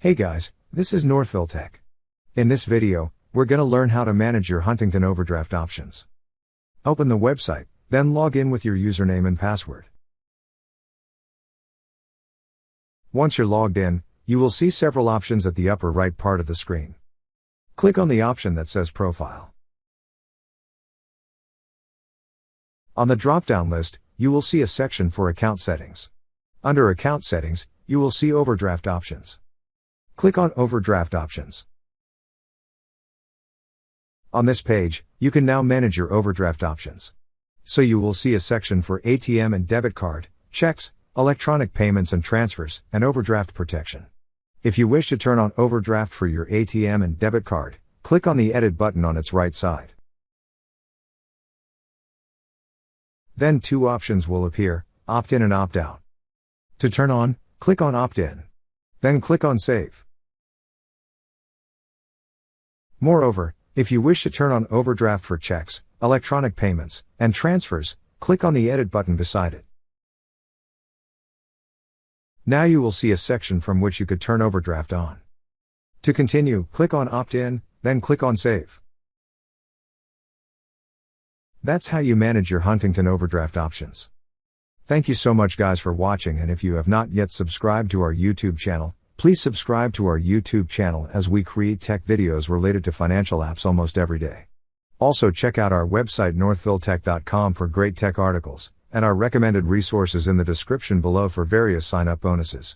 Hey guys, this is Northville Tech. In this video, we're gonna learn how to manage your Huntington Overdraft options. Open the website, then log in with your username and password. Once you're logged in, you will see several options at the upper right part of the screen. Click on the option that says Profile. On the drop-down list, you will see a section for Account Settings. Under Account Settings, you will see Overdraft Options. Click on Overdraft Options. On this page, you can now manage your overdraft options. So you will see a section for ATM and debit card, checks, electronic payments and transfers, and overdraft protection. If you wish to turn on overdraft for your ATM and debit card, click on the Edit button on its right side. Then two options will appear, Opt-in and Opt-out. To turn on, click on Opt-in. Then click on Save. Moreover, if you wish to turn on overdraft for checks, electronic payments, and transfers, click on the Edit button beside it. Now you will see a section from which you could turn overdraft on. To continue, click on Opt-in, then click on Save. That's how you manage your Huntington Overdraft options. Thank you so much guys for watching, and if you have not yet subscribed to our YouTube channel, please subscribe to our YouTube channel as we create tech videos related to financial apps almost every day. Also check out our website northvilletech.com for great tech articles, and our recommended resources in the description below for various sign-up bonuses.